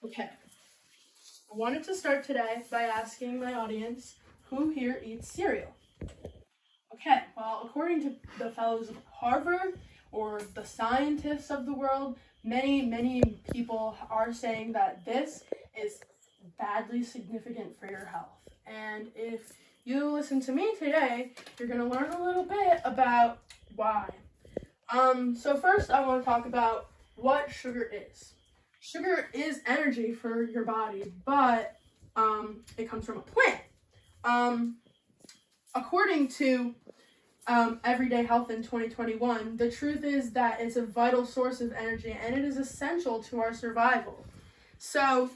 Okay, I wanted to start today by asking my audience, who here eats cereal? Okay, well, according to the fellows of Harvard or the scientists of the world, many people are saying that this is badly significant for your health. And if you listen to me today, you're going to learn a little bit about why. So first I want to talk about what sugar is. Sugar is energy for your body, but it comes from a plant. According to Everyday Health in 2021, the truth is that it's a vital source of energy and it is essential to our survival. So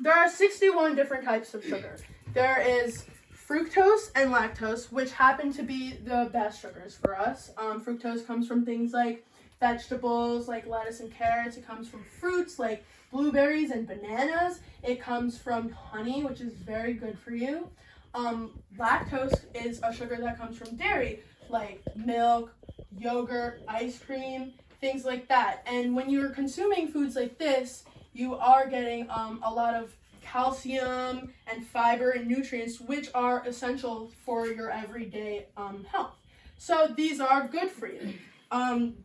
there are 61 different types of sugar. There is fructose and lactose, which happen to be the best sugars for us. Fructose comes from things like vegetables, like lettuce and carrots. It comes from fruits like blueberries and bananas. It comes from honey, which is very good for you. Lactose is a sugar that comes from dairy, like milk, yogurt, ice cream, things like that. And when you're consuming foods like this, you are getting a lot of calcium and fiber and nutrients, which are essential for your everyday health. So these are good for you.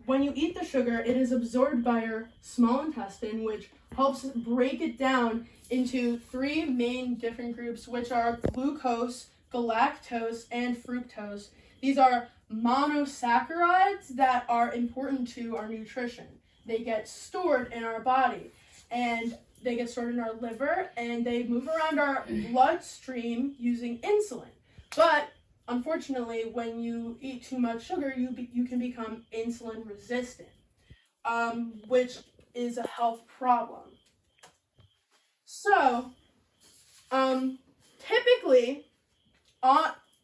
When you eat the sugar, it is absorbed by your small intestine, which helps break it down into three main different groups, which are glucose, galactose, and fructose. These are monosaccharides that are important to our nutrition. They get stored in our body, and they get stored in our liver, and they move around our bloodstream using insulin. But unfortunately, when you eat too much sugar, you can become insulin resistant, which is a health problem. So, typically,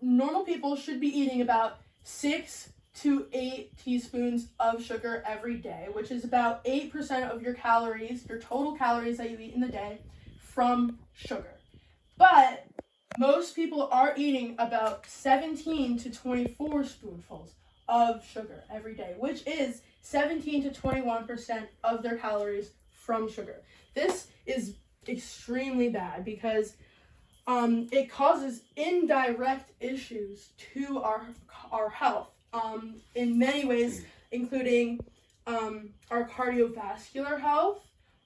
normal people should be eating about 6 to 8 teaspoons of sugar every day, which is about 8% of your calories, your total calories that you eat in the day, from sugar. But most people are eating about 17 to 24 spoonfuls of sugar every day, which is 17 to 21% of their calories from sugar. This is extremely bad because it causes indirect issues to our health in many ways, including our cardiovascular health.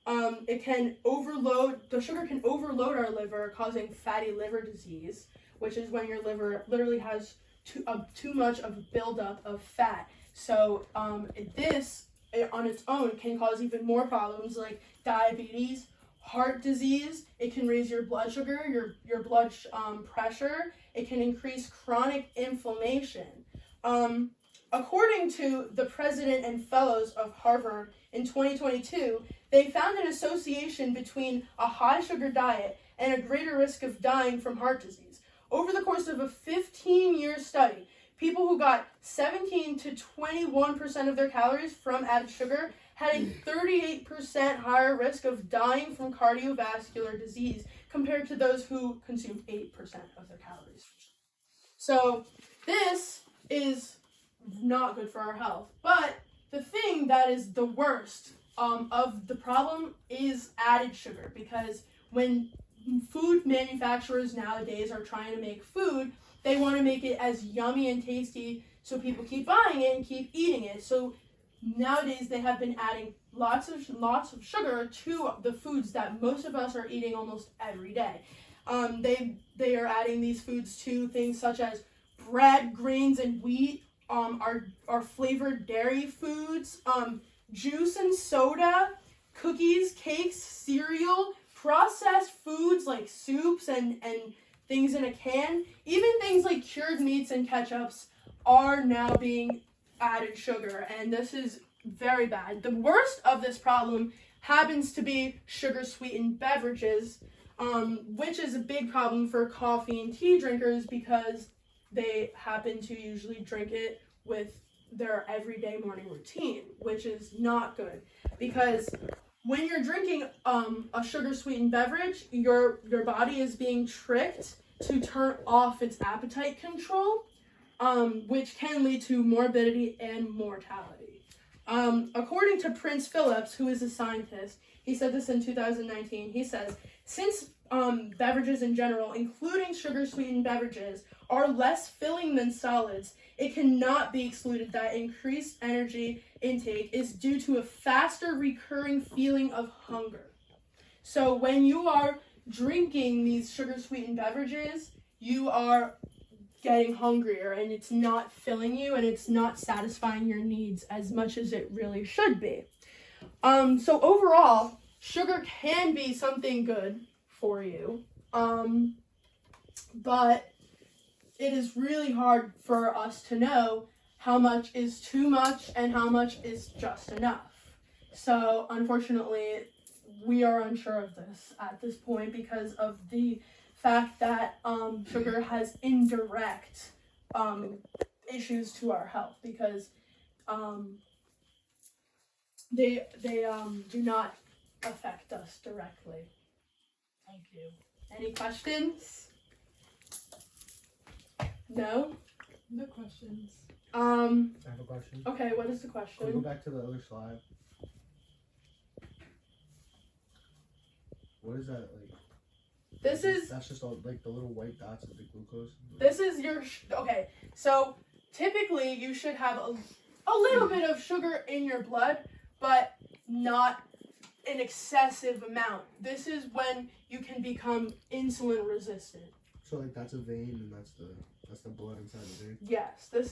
The sugar can overload our liver, causing fatty liver disease, which is when your liver literally has too much of a buildup of fat. So this on its own can cause even more problems like diabetes, heart disease. It can raise your blood sugar, your blood pressure. It can increase chronic inflammation. According to the president and fellows of Harvard in 2022, they found an association between a high sugar diet and a greater risk of dying from heart disease. Over the course of a 15-year study, people who got 17 to 21% of their calories from added sugar had a 38% higher risk of dying from cardiovascular disease compared to those who consumed 8% of their calories. So this is not good for our health. But the thing that is the worst of the problem is added sugar, because when food manufacturers nowadays are trying to make food, they want to make it as yummy and tasty so people keep buying it and keep eating it. So nowadays they have been adding lots of sugar to the foods that most of us are eating almost every day. They are adding these foods to things such as bread, grains, and wheat, our flavored dairy foods, juice and soda, cookies, cakes, cereal, processed foods like soups and things in a can. Even things like cured meats and ketchups are now being added sugar, and this is very bad. The worst of this problem happens to be sugar-sweetened beverages, which is a big problem for coffee and tea drinkers because they happen to usually drink it with their everyday morning routine, which is not good, because when you're drinking a sugar-sweetened beverage, your body is being tricked to turn off its appetite control, which can lead to morbidity and mortality. According to Prince Phillips, who is a scientist, He said this in 2019. He says, since beverages in general, including sugar-sweetened beverages, are less filling than solids, it cannot be excluded that increased energy intake is due to a faster recurring feeling of hunger. So when you are drinking these sugar-sweetened beverages, you are getting hungrier, and it's not filling you, and it's not satisfying your needs as much as it really should be. So overall, sugar can be something good for you, but it is really hard for us to know how much is too much and how much is just enough. So unfortunately, we are unsure of this at this point because of the fact that sugar has indirect issues to our health, because they do not affect us directly. Thank you. Any questions? No? No questions. I have a question. Okay, what is the Can we go question? back to the other slide? What is that like? That's just all, like the little white dots of the glucose. This is your, okay, so typically you should have a little bit of sugar in your blood, but not an excessive amount. This is when you can become insulin resistant. So like that's a vein, and that's the blood inside the vein. Yes, this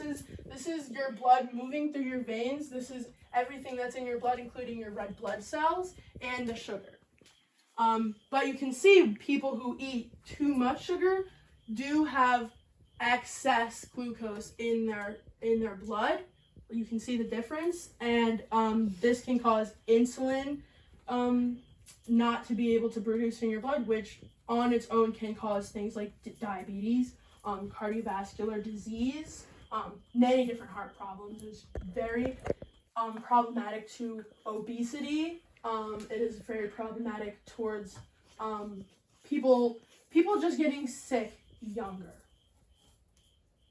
is your blood moving through your veins. This is everything that's in your blood, including your red blood cells and the sugar. But you can see people who eat too much sugar do have excess glucose in their blood. You can see the difference, and this can cause insulin not to be able to produce in your blood, which on its own can cause things like diabetes, cardiovascular disease, many different heart problems. It's very problematic to obesity. It is very problematic towards people just getting sick younger.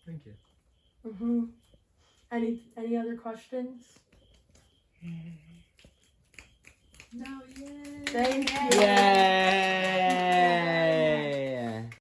Thank you. Mm-hmm. Any other questions? No, yay. Thank you. Yay!